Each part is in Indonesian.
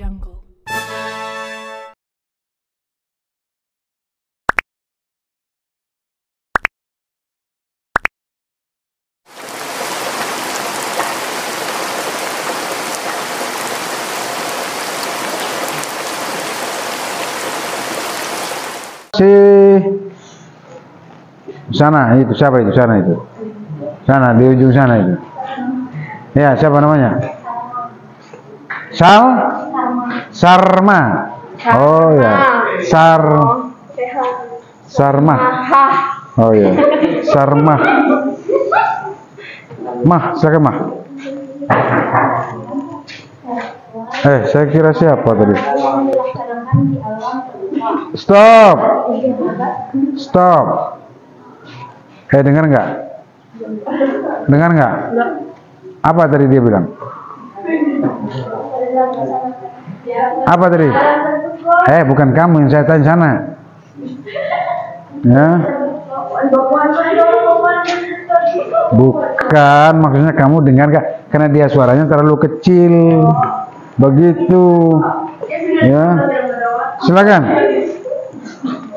Jungle. Sana itu siapa itu? Sana itu. Sana di ujung sana itu. Ya, siapa namanya? Sarma. Oh ya. Sarma. Oh ya. Sarma. Mah, silakan Mah. Saya kira siapa tadi? Stop. Dengar nggak? Dengar nggak? Apa tadi dia bilang? Apa tadi? Bukan kamu yang saya tanya sana. Ya. Bukan, maksudnya kamu dengar nggak? Karena dia suaranya terlalu kecil. Begitu. Ya. Silakan.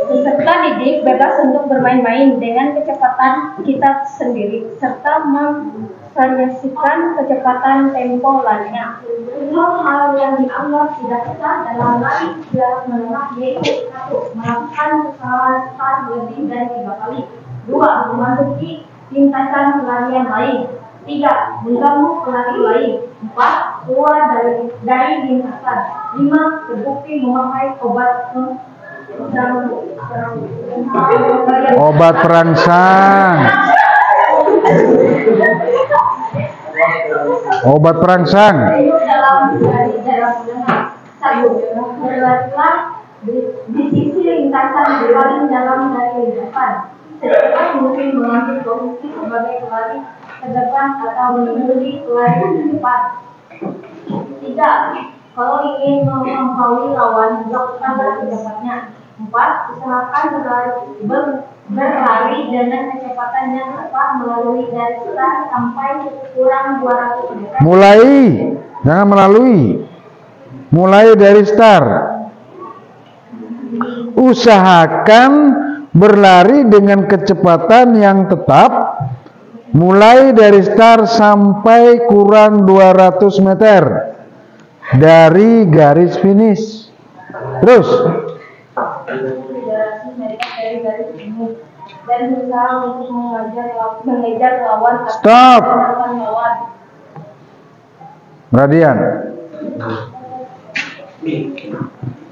Peserta didik bebas untuk bermain-main dengan kecepatan kita sendiri serta memvariasikan kecepatan tempo larinya. Hal yang dianggap tidak sah dalam lari jarak menengah yaitu 1. Melakukan kesalahan start lebih dari 3 kali. 2. Memasuki lintasan pelarian lain. 3. Mengganggu pelari lain. 4. Keluar dari lintasan. 5. Terbukti memakai obat perangsang. Obat perangsang. Berlarilah di sisi lintasan paling dalam dari depan. Sedangkan mungkin mengambil posisi sebagai pelari ke depan atau menembus pelari ke depan. 3. Kalau ingin mengetahui lawan, lakukanlah secepatnya. 4. Usahakan berlari dengan kecepatan yang tepat melalui dari start sampai kurang 200 meter. Mulai, jangan melalui. Mulai dari start. Usahakan berlari dengan kecepatan yang tetap mulai dari start sampai kurang 200 meter dari garis finish. Terus dan berusaha untuk mengejar lawan. Stop. Radian.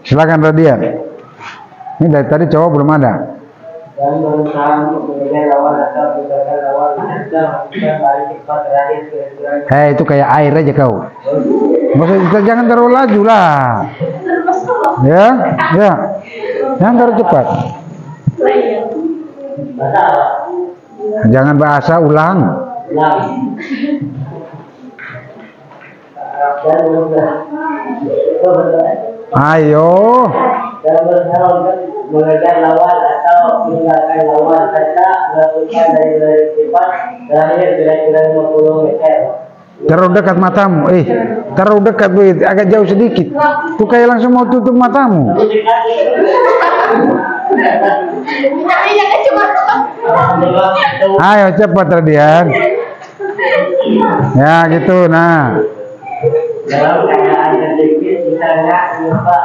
Silakan Radian. Ini dari tadi cowok belum ada. Dan berusaha untuk mengejar lawan atau mengejar lawan atau lari cepat terakhir kira-kira. Itu kayak air aja kau. Maksudnya jangan terlalu laju lah. Ya. Jangan terlalu cepat. Jangan bahasa ulang. Ayo. Dan berusaha untuk mengejar lawan atau meninggalkan lawan serta melakukan dari cepat terakhir kira-kira 50 meter. Terlalu dekat matamu. Terlalu dekat, agak jauh sedikit. Tuh kayak langsung mau tutup matamu. Ayo cepat Radian. Ya gitu, nah. Dalam keadaan sedikit misalnya lupa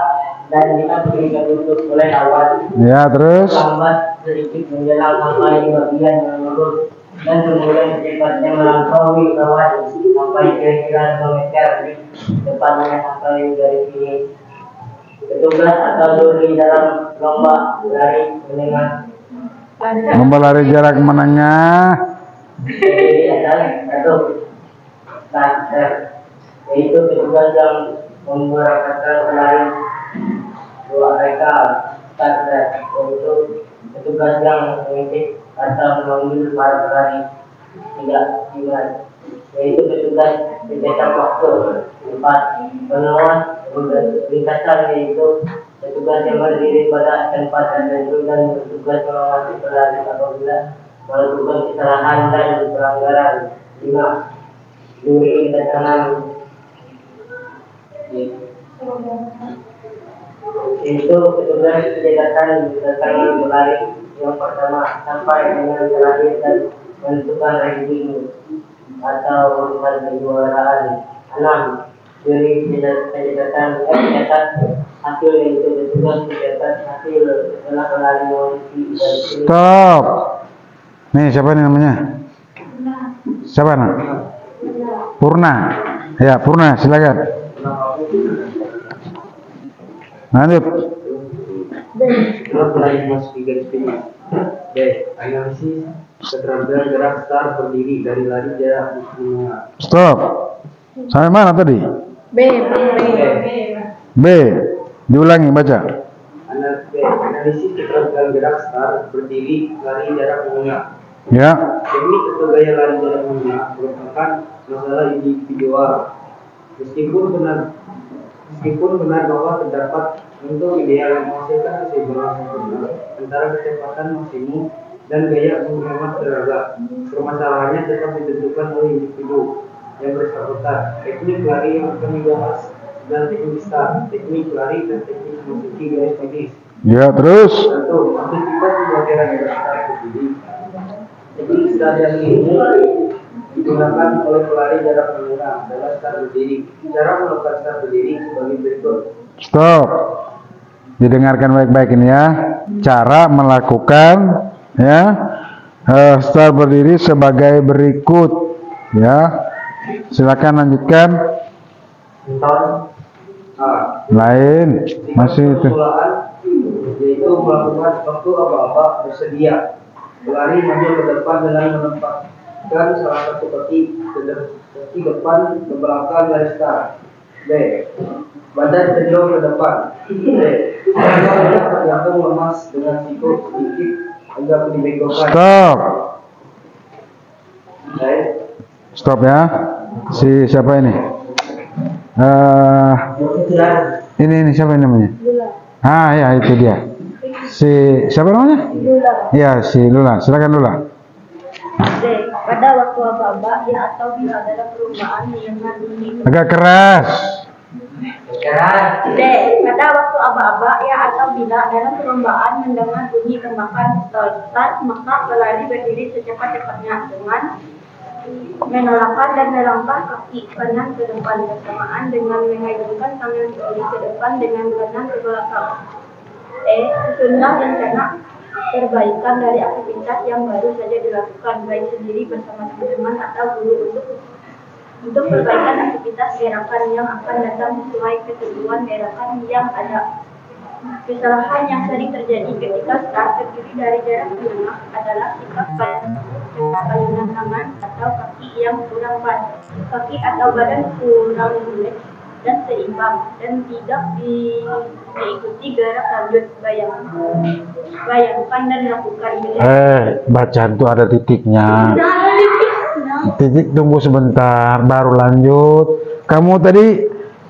dan kita berikan tutup oleh lawan. Ya terus. Lambat sedikit menjelang sampai bagian yang lurus dan kemudian secepatnya melampaui lawan sampai kira-kira 2 meter di depannya sampai dari sini. Petugas atau juri dalam lomba lari menengah. Lomba lari jarak menengah. Jadi adalah yaitu petugas yang memberangkatkan pelari 2 mereka yaitu petugas yang mengintip atau memanggil para pelari 3 dimulai, yaitu petugas pencetak waktu. 4. Pengawas lintasan, yaitu petugas yang berdiri pada tempat tertentu dan petugas mengawasi pelari apabila melakukan kesalahan dan pelanggaran. 5. Juri lintasan Itu petugas kedekatan datang berlari yang pertama sampai dengan terakhir dan menentukan ranking atau urutan kejuaraan. 6. Juri kedekatan mencatat hasil, yaitu petugas mencatat hasil setelah berlari mengisi dan Stop. Nih siapa nih namanya? Siapa nak? Purna. Ya Purna, silakan. Lanjut. Pelari memasuki garis finish. B. Analisis keterampilan gerak start berdiri dari lari jarak menengah. Stop. Sampai mana tadi? B. B. Diulangi baca. Analisis keterampilan gerak start berdiri lari jarak menengah. Ya. Teknik atau gaya lari jarak menengah merupakan masalah individual. Meskipun benar bahwa terdapat bentuk ideal yang menghasilkan keseimbangan sempurna antara kecepatan maksimum dan gaya menghemat tenaga, permasalahannya tetap ditentukan oleh individu yang bersangkutan. Teknik lari yang akan dibahas dan teknik start, teknik lari dan teknik memasuki garis finish. Ya terus. Satu, aktivitas pembelajaran gerak start berdiri. Teknik start yang ini digunakan oleh pelari jarak menengah dalam start berdiri. Cara melakukan start berdiri sebagai berikut. Stop. Didengarkan baik-baik ini ya. Cara melakukan ya start berdiri sebagai berikut ya. Silakan lanjutkan. Contoh A. Lain masih itu. Permulaan, yaitu melakukan waktu aba-aba bersedia. Pelari maju ke depan dengan menempatkan salah satu kaki ke depan ke belakang garis start. B. Badan cenderung ke depan. C. Jantung lemas dengan siku sedikit agak dibengkokkan. Stop. Baik. Stop ya. Si siapa ini? Ini siapa yang namanya? Ah ya itu dia. Si siapa namanya? Lula. Ya si Lula. Silakan Lula. D. Pada waktu aba-aba ya atau bila dalam perubahan mendengar bunyi. Agak keras. D. Pada waktu aba-aba ya atau bila dalam perlombaan mendengar bunyi tembakan start, maka pelari berdiri secepat-cepatnya dengan menolakkan dan melangkah kaki kanan ke depan bersamaan dengan mengayunkan tangan kiri ke depan dengan kanan ke belakang. E. Susunlah rencana perbaikan dari aktivitas yang baru saja dilakukan baik sendiri bersama teman-teman atau guru untuk perbaikan aktivitas gerakan yang akan datang sesuai ketentuan gerakan yang ada. Kesalahan yang sering terjadi ketika start terdiri dari jarak menengah adalah sikap ayunan tangan atau kaki yang kurang pas, kaki atau badan kurang rileks dan seimbang dan tidak diikuti gerak lanjut. Bayangkan dan lakukan. Bacaan tuh ada titiknya. Titik tunggu sebentar baru lanjut. Kamu tadi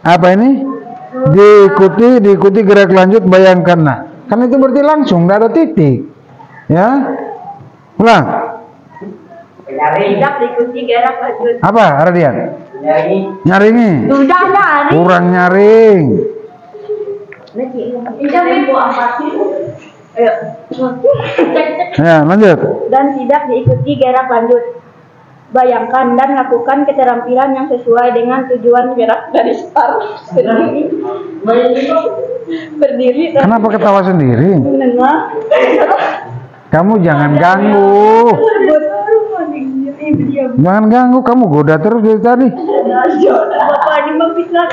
apa ini? Diikuti gerak lanjut, bayangkan. Nah, kan itu berarti langsung, tidak ada titik. Ya. Ulang. Tidak diikuti gerak lanjut. Apa, Ardian? Nyaringi. Sudah nyaring. Kurang nyaring. Ayo. Ya, lanjut. Dan tidak diikuti gerak lanjut. Bayangkan dan lakukan keterampilan yang sesuai dengan tujuan gerak dari start. Berdiri dan Kenapa ketawa sendiri? menengah. Kamu jangan ganggu. Jangan ganggu, kamu goda terus dari tadi. Bapak ini memfitnah.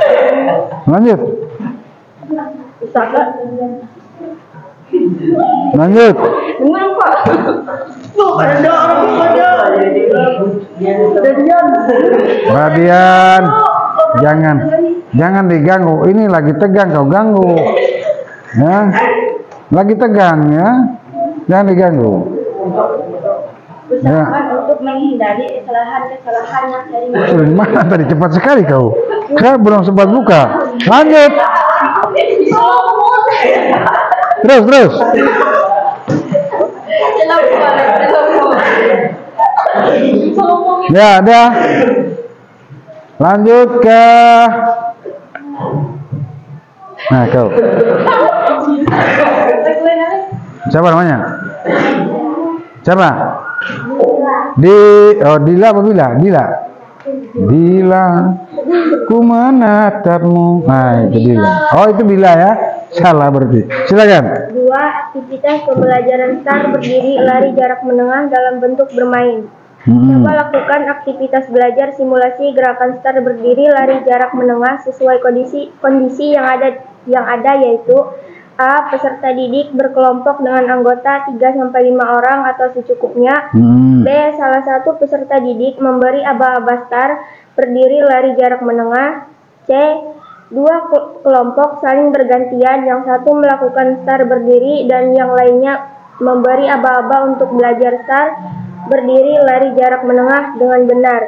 Lanjut. Usahakan. Lanjut. Dengar Pak. Tuh ada orang pada. Radian. Jangan diganggu. Ini lagi tegang kau ganggu. Ya. Lagi tegang ya. Jangan diganggu. Usahakan untuk menghindari kesalahan-kesalahan yang sering Sudah di mana tadi? Cepat sekali kau. Saya belum sempat buka. Lanjut. Terus. Ya, dah. Lanjut ke Nah, kau. Siapa namanya? Siapa? Dila apa Bila? Dila. Dila, ku menatapmu. Nah, itu Dila. Oh, itu Bila ya? Salah berarti. Silakan. 2. Aktivitas pembelajaran STAR berdiri lari jarak menengah dalam bentuk bermain. Coba lakukan aktivitas belajar simulasi gerakan STAR berdiri lari jarak menengah sesuai kondisi yang ada yaitu A. Peserta didik berkelompok dengan anggota 3-5 orang atau secukupnya. B. Salah satu peserta didik memberi aba-aba STAR berdiri lari jarak menengah. C. 2 kelompok saling bergantian, yang satu melakukan STAR berdiri dan yang lainnya memberi aba-aba untuk belajar STAR berdiri lari jarak menengah dengan benar.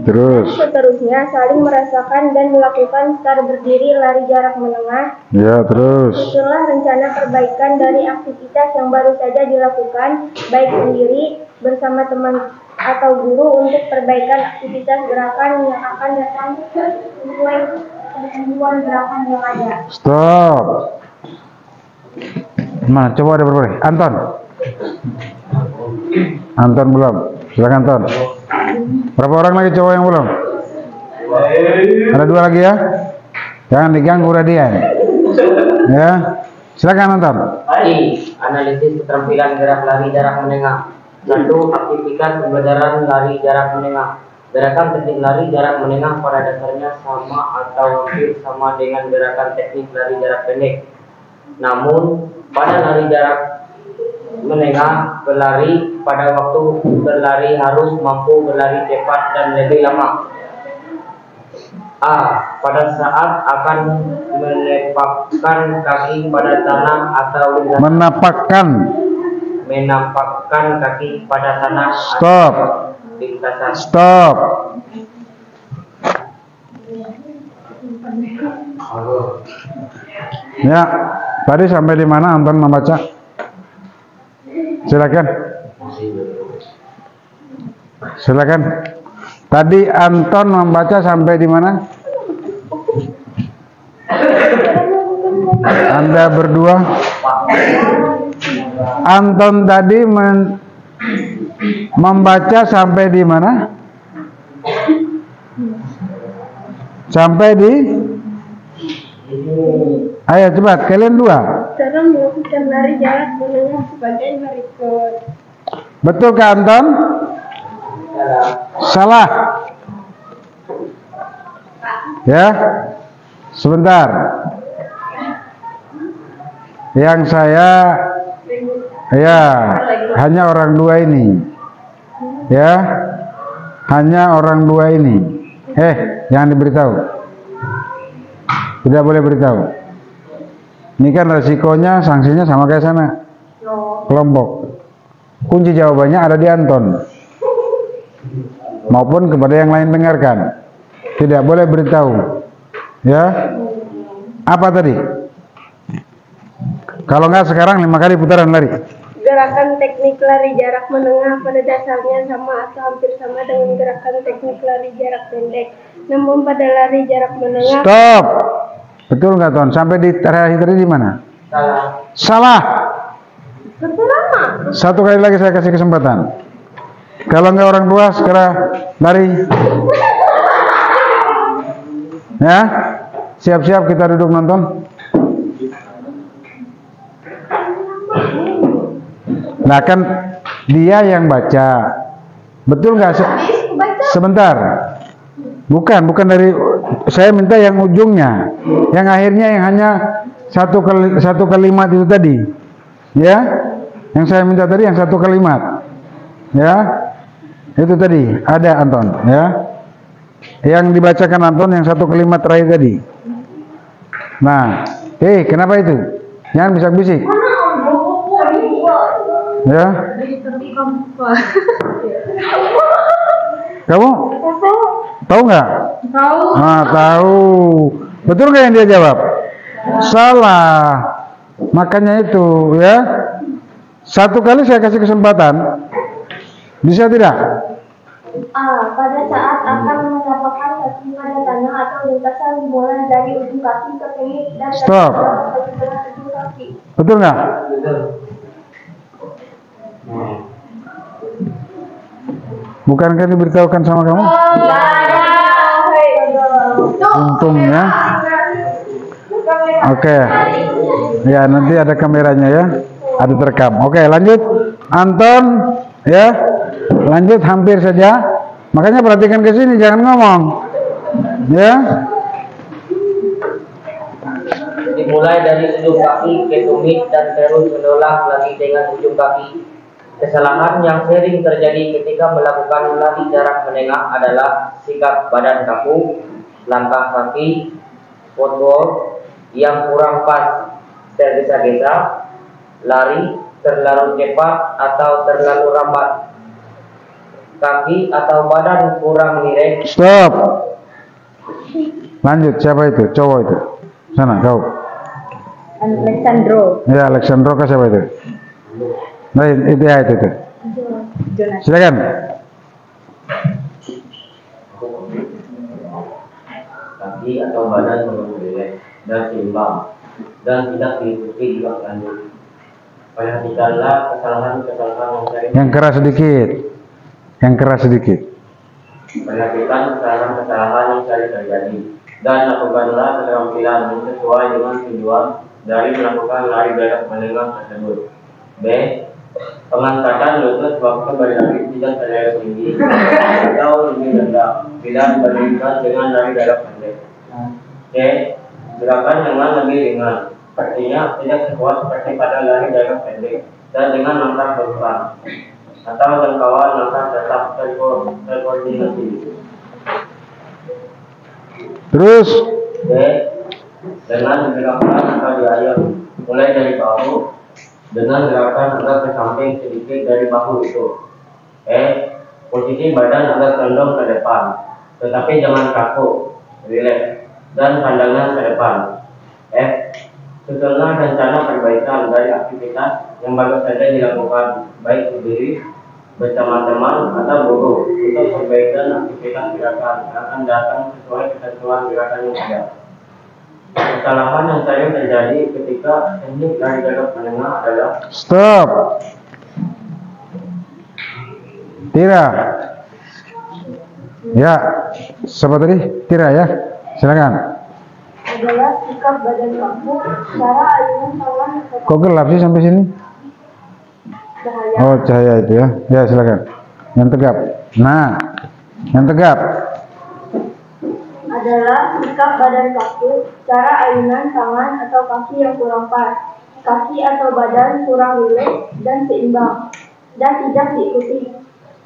Terus Seterusnya saling merasakan dan melakukan STAR berdiri lari jarak menengah. ya, terus Itulah rencana perbaikan dari aktivitas yang baru saja dilakukan, baik sendiri, bersama teman atau guru untuk perbaikan aktivitas gerakan yang akan datang sesuai ketentuan gerakan yang ada. stop. Mana coba ada berapa? Anton belum. Silakan Anton. Berapa orang lagi cowok yang belum? Ada 2 lagi ya. Jangan diganggu Radian. Ya. Silakan Anton. Mari analisis keterampilan gerak lari jarak menengah. 1. Aktivitas pembelajaran lari jarak menengah. Gerakan teknik lari jarak menengah pada dasarnya sama atau hampir sama dengan gerakan teknik lari jarak pendek. Namun pada lari jarak menengah, berlari pada waktu berlari harus mampu berlari cepat dan lebih lama. A. Pada saat akan menempakkan kaki pada tanah atau lintasan. Menampakkan kaki pada tanah Stop. atau lintasan. Stop. Ya, tadi sampai di mana Anton membaca? Silakan. Silakan. Tadi Anton membaca sampai di mana? Anda berdua. Anton tadi membaca sampai di mana? Sampai di? Ayo cepat, kalian 2. Cara melakukan lari jarak menengah sebagai berikut. Betul ke Anton? Salah. Ya, sebentar. Yang saya, ya, hanya orang 2 ini. Ya, hanya orang 2 ini. Jangan diberitahu. Tidak boleh beritahu. Ini kan resikonya, sanksinya sama kayak sana. Kelompok. Kunci jawabannya ada di Anton. Maupun kepada yang lain dengarkan. Tidak boleh beritahu. Ya. Apa tadi? Kalau enggak sekarang 5 kali putaran lari. Gerakan teknik lari jarak menengah pada dasarnya sama atau hampir sama dengan gerakan teknik lari jarak pendek. Namun pada lari jarak menengah. Stop. Betul nggak Ton? Sampai di terakhir tadi di mana? Salah. Satu kali lagi saya kasih kesempatan. Kalau nggak orang 2 sekarang lari. Ya, siap-siap kita duduk nonton. Nah kan dia yang baca, betul nggak? Sebentar, bukan dari saya minta yang ujungnya, yang akhirnya yang hanya satu kalimat itu tadi, ya, yang saya minta tadi yang 1 kalimat, ya, itu tadi ada Anton, ya, yang dibacakan Anton yang 1 kalimat terakhir tadi. Nah, kenapa itu? Jangan bisik-bisik. Ya. Kamu tahu nggak? Tahu. Nah, tahu. Betul nggak yang dia jawab? Salah. Makanya itu, ya. 1 kali saya kasih kesempatan. Bisa tidak? A. Pada saat akan menapakkan kaki pada tanah atau lintasan dimulai dari ujung kaki ke kemik dan Stop. dari tengah ujung kaki. Betul nggak? Betul. Bukankah diberitahukan sama kamu? Untungnya. Oke. Ya, nanti ada kameranya ya. Ada terekam. Oke, lanjut. Anton, ya. Lanjut hampir saja. Makanya perhatikan ke sini, jangan ngomong. Ya. Dimulai dari ujung kaki ke tumit dan terus menolak lagi dengan ujung kaki. Kesalahan yang sering terjadi ketika melakukan lari jarak menengah adalah sikap badan kaku, langkah kaki, footwork yang kurang pas, tergesa-gesa, lari terlalu cepat atau terlalu lambat, kaki atau badan kurang miring. Stop. Lanjut, siapa itu? Cowok itu. Sana, kau. Alexandro. Ya, Alexandro kah siapa itu? Nah, itu ya itu. Jonas. Silakan. Kaki atau badan melengkung dan seimbang dan tidak diikuti juga lanjut. Perhatikanlah kesalahan-kesalahan yang sering. Yang keras sedikit. Yang keras sedikit. Perhatikan kesalahan-kesalahan yang sering terjadi dan lakukanlah keterampilan yang sesuai dengan tujuan dari melakukan lari jarak menengah tersebut. B. Pengangkatan lutut waktu berlari tidak terlalu tinggi atau lebih rendah bila dibandingkan dengan lari jarak pendek. C. Gerakan dengan lebih ringan, artinya tidak sekuat seperti pada lari jarak pendek dan dengan langkah berpelan atau jangkauan langkah tetap terkoordinasi. Terus. D. Dengan gerakan atau diayun mulai dari bahu dengan gerakan agak ke samping sedikit dari bahu itu. E. Posisi badan agak condong ke depan, tetapi jangan kaku, rileks, dan pandangan ke depan. F. Susunlah rencana perbaikan dari aktivitas yang baru saja dilakukan, baik sendiri, bersama teman, atau guru, untuk perbaikan aktivitas gerakan yang akan datang sesuai ketentuan gerakan yang ada. Kesalahan yang sering terjadi ketika teknik lari jarak menengah adalah Stop. Tira. Ya. Siapa tadi? Tira ya. Silakan. Adalah sikap badan kaku, cara ayunan tangan atau Kok gelap sih sampai sini? cahaya. Oh, cahaya itu ya. Ya, silakan. Yang tegap. Nah, yang tegap. Adalah sikap badan kaku, cara ayunan tangan atau kaki yang kurang pas, kaki atau badan kurang rileks dan seimbang, dan tidak diikuti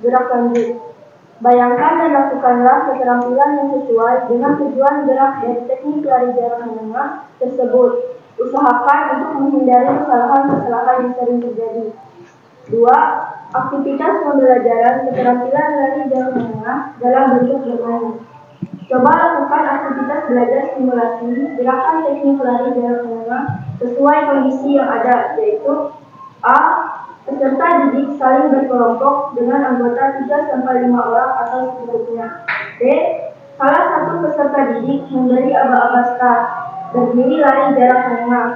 gerak lanjut. Bayangkan dan lakukanlah keterampilan yang sesuai dengan tujuan gerak dari teknik lari jarak menengah tersebut. Usahakan untuk menghindari kesalahan-kesalahan yang sering terjadi. 2. Aktivitas pembelajaran keterampilan lari jarak menengah dalam bentuk bermain. Coba lakukan aktivitas belajar simulasi gerakan teknik lari jarak menengah sesuai kondisi yang ada, yaitu A. Peserta didik saling berkelompok dengan anggota 3-5 orang atau seterusnya. B. Salah satu peserta didik memberi aba-aba start, berdiri lari jarak menengah.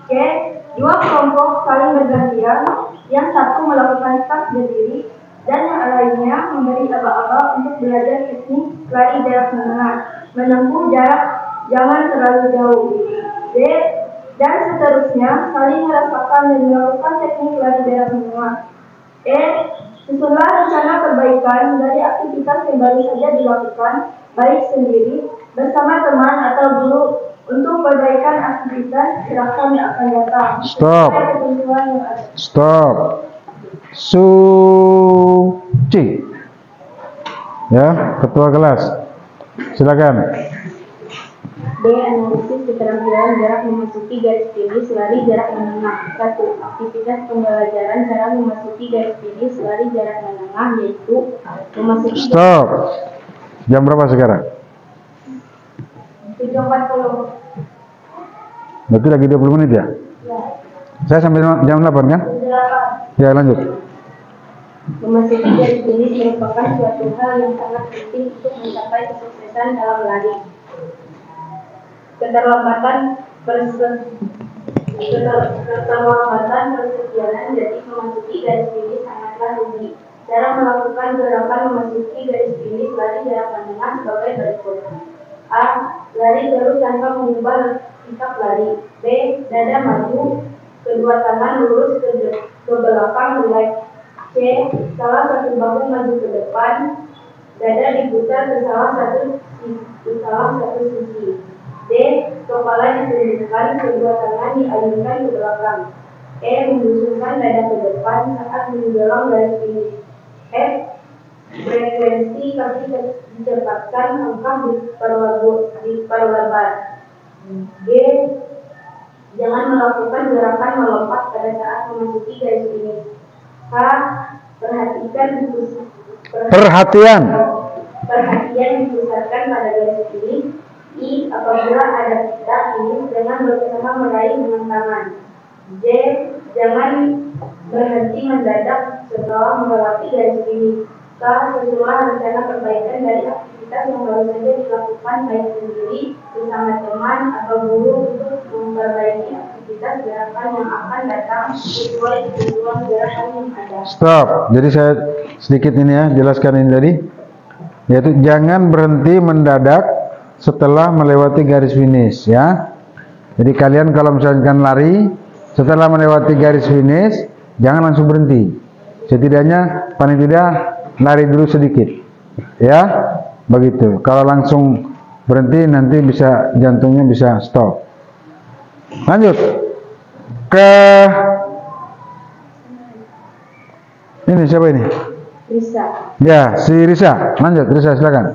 C. 2 kelompok saling bergantian, yang satu melakukan start berdiri dan yang lainnya memberi aba-aba untuk belajar teknik lari jarak menengah, menempuh jarak jangan terlalu jauh. D. Dan seterusnya saling merasakan dan melakukan teknik lari jarak menengah. E. Susunlah rencana perbaikan dari aktivitas yang baru saja dilakukan, baik sendiri, bersama teman atau guru, untuk perbaikan aktivitas gerakan yang akan datang. Stop. Sesuai ketentuan yang ada. Stop. Suci. Ya, ketua kelas. Silakan. B. Analisis keterampilan jarak memasuki garis finish lari jarak menengah. 1. Aktivitas pembelajaran cara memasuki garis finish lari jarak menengah, yaitu memasuki Stop. Jam berapa sekarang? 7.40. Berarti lagi 20 menit ya? Ya. Saya sampai jam 8 kan? 8. Ya, lanjut. Memasuki garis finish merupakan suatu hal yang sangat penting untuk mencapai kesuksesan dalam lari. Keterlambatan persegianan detik memasuki garis finish sangatlah rugi. Cara melakukan gerakan memasuki garis finish lari jarak menengah sebagai berikut. A. Lari terus tanpa mengubah sikap lari. B. Dada maju, kedua tangan lurus ke belakang relax. C. Salah satu bahu maju ke depan, dada diputar ke salah satu sisi. D. Kepala ditundukkan, kedua tangan diayunkan ke belakang. E. Membusungkan dada ke depan saat menjelang garis finish. F. Frekuensi kaki dicepatkan, langkah diperlebar. G. Jangan melakukan gerakan melompat pada saat memasuki garis finish. H. Perhatian dipusatkan pada garis finish. I. Apabila ada titik finish, jangan berusaha meraih dengan tangan. J. Jangan berhenti mendadak setelah melewati garis finish. K. Susunlah rencana perbaikan dari aktivitas yang baru saja dilakukan baik sendiri, bersama teman atau guru untuk memperbaiki aktivitas gerakan yang akan datang sesuai tujuan gerakan yang ada. Stop. Jadi saya sedikit ini ya, jelaskan ini tadi. Yaitu jangan berhenti mendadak setelah melewati garis finish ya. Jadi kalian kalau misalkan lari setelah melewati garis finish, jangan langsung berhenti. Setidaknya paling tidak lari dulu sedikit ya, begitu. Kalau langsung berhenti nanti bisa jantungnya bisa stop. Lanjut ke ini, siapa ini? Risa. Ya, si Risa. Lanjut Risa, silakan.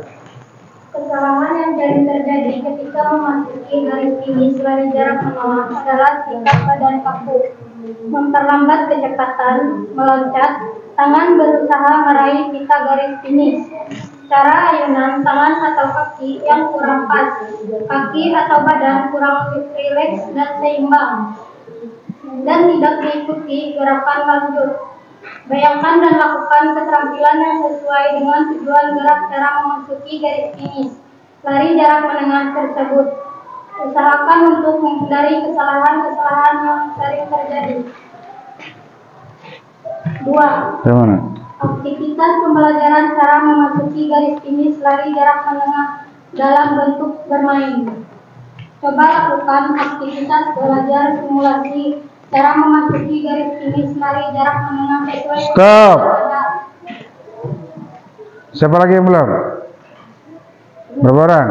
Kesalahan yang sering terjadi ketika memasuki garis finish lari jarak menengah adalah sikap badan kaku, memperlambat kecepatan, meloncat, tangan berusaha meraih pita garis finish, cara ayunan tangan atau kaki yang kurang pas, kaki atau badan kurang rileks dan seimbang, dan tidak mengikuti gerakan lanjut. Bayangkan dan lakukan keterampilan yang sesuai dengan tujuan gerak cara memasuki garis finish lari jarak menengah tersebut. Usahakan untuk menghindari kesalahan-kesalahan yang sering terjadi. 2. Aktivitas pembelajaran cara memasuki garis finish lari jarak menengah dalam bentuk bermain. Coba lakukan aktivitas belajar simulasi cara memasuki garis finish lari jarak menengah sesuai. Stop. Siapa lagi yang belum? Berapa orang?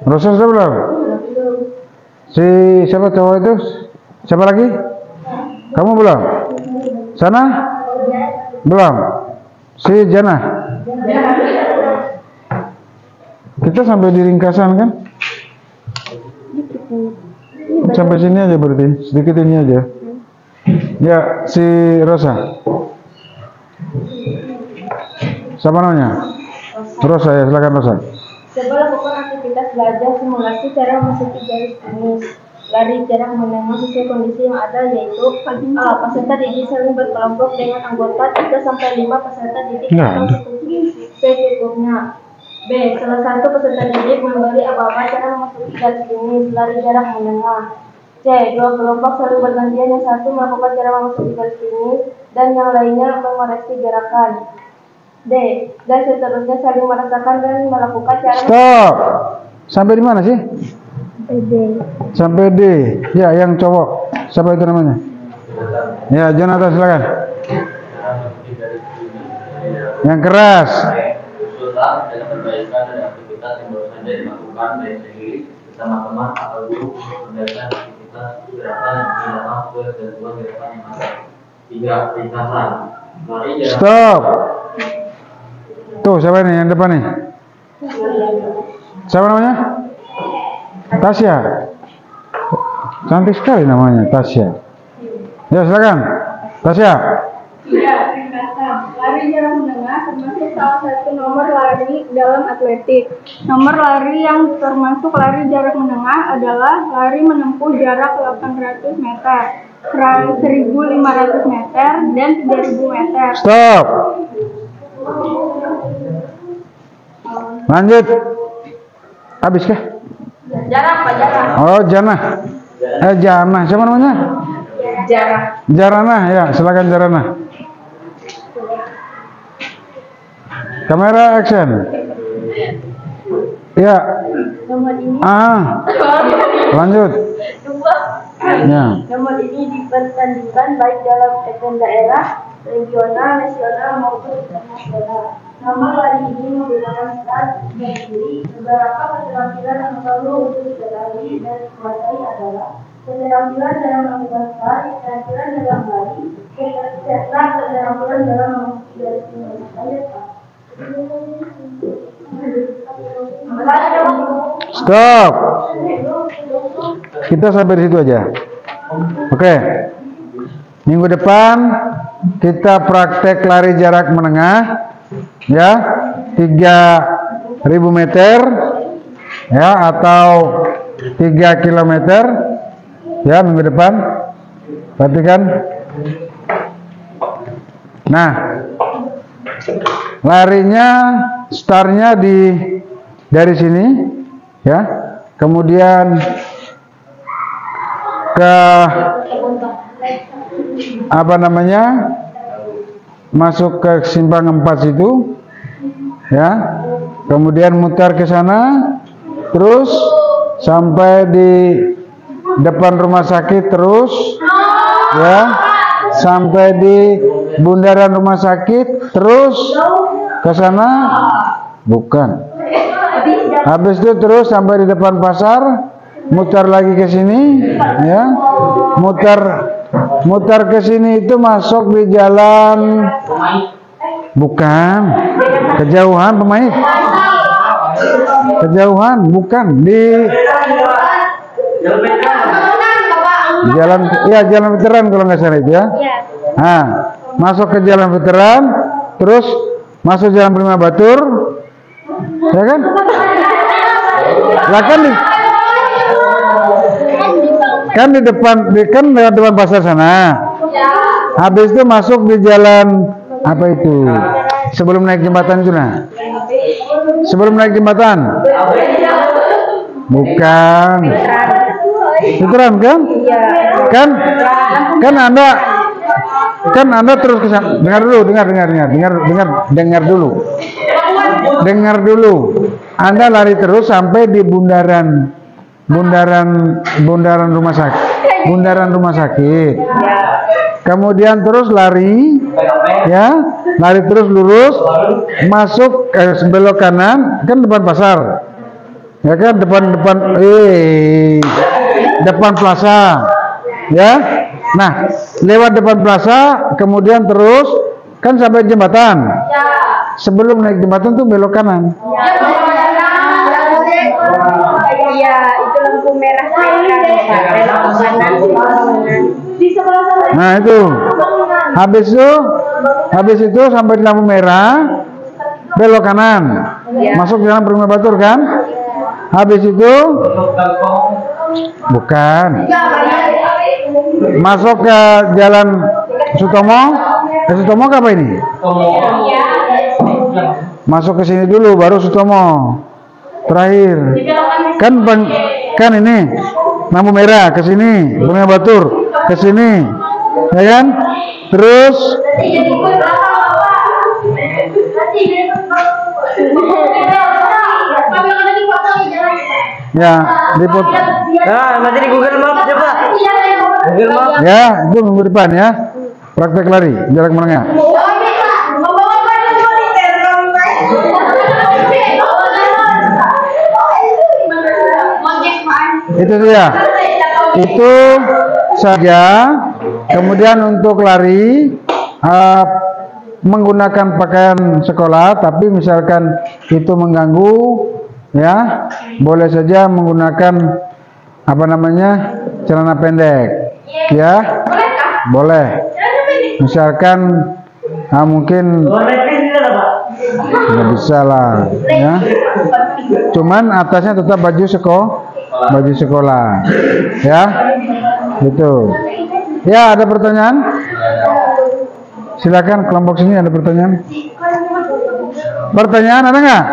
Rosa sudah belum? Si siapa cowok itu? Siapa lagi? Kamu belum? Sana? Belum? Si Jana? Kita sampai di ringkasan kan? Sampai sini aja berarti, sedikit ini aja. Ya, si Rosa. Siapa namanya? Rosa ya, silakan Rosa. Coba lakukan aktivitas belajar simulasi cara memasuki garis finish lari jarak menengah sesuai kondisi yang ada, yaitu A. Peserta didik saling berkelompok dengan anggota 3-5 peserta didik atau secukupnya. B. Salah satu peserta didik memberi aba-aba cara memasuki garis finish lari jarak menengah. C. 2 kelompok saling bergantian, yang satu melakukan cara memasuki garis finish dan yang lainnya mengoreksi gerakan. D. Dan seterusnya saling merasakan dan melakukan cara. Stop. Sampai di mana sih? D. Sampai D. Ya, yang cowok. Siapa itu namanya? Ya, Jonathan silakan. Yang keras. Usullah dalam perbaikan dari aktivitas yang baru saja dilakukan baik sendiri bersama teman atau guru berdasarkan aktivitas gerakan yang tidak sesuai dengan gerakan yang ada. 3. Ringkasan. Stop. Tuh, siapa ini yang depan nih? Siapa namanya? Tasya. Cantik sekali namanya, Tasya. Ya, silakan. Tasya. Ya, ringkasan. Lari jarak menengah termasuk salah satu nomor lari dalam atletik. Nomor lari yang termasuk lari jarak menengah adalah lari menempuh jarak 800 meter. 1.500 meter dan 3.000 meter. Stop. Lanjut. Habis kah? Jarak, Pak, jarak. Oh, Janah. Janah. Siapa namanya? Jarak. Jarana, ya. Silakan Jarana. Kamera action. Ya. Nomor ini. Lanjut. Ya. Nomor ini dipertandingkan baik dalam event daerah, regional, nasional maupun internasional. Nama lari ini menggunakan start dan diri. Beberapa keterampilan yang perlu untuk diketahui dan dikuasai adalah keterampilan dalam melakukan start, keterampilan dalam lari, serta keterampilan dalam mengikuti garis finish. Stop. Kita sampai di situ aja. Oke. Minggu depan kita praktek lari jarak menengah, ya, 3.000 meter, ya, atau 3 kilometer, ya, minggu depan. Perhatikan. Nah, larinya startnya dari sini, ya, kemudian ke apa namanya, masuk ke simpang 4 situ, ya, kemudian mutar ke sana, terus sampai di depan rumah sakit, terus, ya, sampai di bundaran rumah sakit, terus ke sana, bukan. Habis itu terus sampai di depan pasar, mutar lagi ke sini, ya, mutar ke sini itu masuk di jalan, bukan, kejauhan Pemaik, kejauhan, bukan di jalan, ya, jalan veteran kalau nggak salah itu, ya. Nah, masuk ke jalan veteran, terus masuk jalan Prima Batur, ya kan? Lah kan di depan, kan lewat depan pasar sana. Habis itu masuk di jalan apa itu? Sebelum naik jembatan itu, nah. Sebelum naik jembatan. Bukan. Veteran kan? Kan Anda terus ke sana. Dengar dulu. Anda lari terus sampai di bundaran rumah sakit. Kemudian terus lari, ya, lari terus lurus, masuk belok kanan, kan depan pasar, ya kan, depan plaza, ya. Nah, lewat depan plaza, kemudian terus kan sampai jembatan. Sebelum naik jembatan tuh belok kanan. Iya, itu lampu merah Nah, itu. Habis itu sampai di lampu merah, belok kanan. Masuk jalan Prima Batur kan? Habis itu bukan. Masuk ke jalan Sutomo. Sutomo apa ini? Masuk ke sini dulu baru Sutomo. Terakhir. Kan ini lampu merah ke sini, Prima Batur ke sini. Ya kan? Terus ya, dipot. Masih di Google Maps coba. Google Maps. Ya, itu minggu depan ya. Praktek lari jarak menengah. Itu saja. Kemudian untuk lari menggunakan pakaian sekolah, tapi misalkan itu mengganggu, ya, boleh saja menggunakan apa namanya, celana pendek, ya, boleh. Misalkan mungkin nggak bisa lah, ya. Cuman atasnya tetap baju sekolah, ya, gitu. Ya, ada pertanyaan? Silakan kelompok sini, ada pertanyaan? Pertanyaan ada nggak?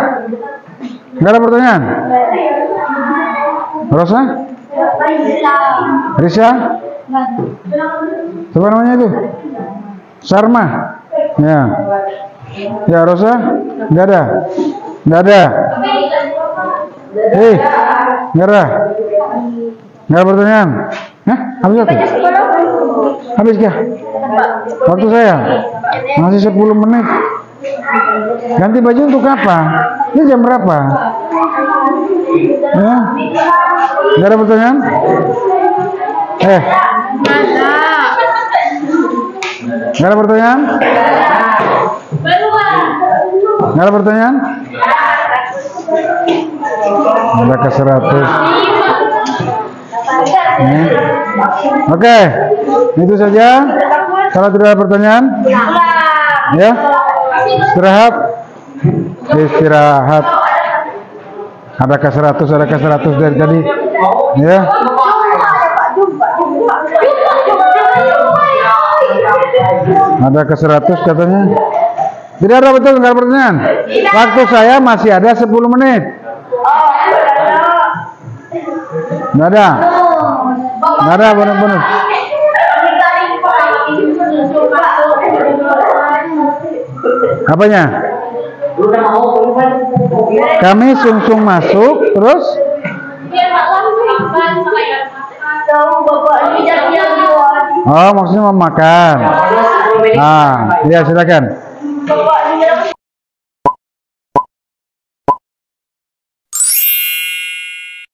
Nggak ada pertanyaan? Rosa? Risa? Siapa namanya itu? Sarma? Ya. Ya, Rosa? Nggak ada? Nggak ada? Nggak ada? Nggak ada pertanyaan? Hah? Habis satu? Habis kah? Waktu saya? Masih 10 menit. Ganti baju untuk apa? Ini jam berapa? Ya? Nggak ada pertanyaan? Nggak ada pertanyaan? Nggak ada pertanyaan? Ada ke 100. Oke, itu saja. Kalau tidak ada pertanyaan, ya, istirahat. Istirahat. Ada ke 100, ada ke 100 dari tadi, ya. Ada ke 100 katanya. Tidak ada, betul, nggak ada pertanyaan. Waktu saya masih ada 10 menit. Nggak ada. Nggak ada, benar-benar. Apanya? Kami sungsung masuk, terus? Oh, maksudnya mau makan. Ah, ya silakan.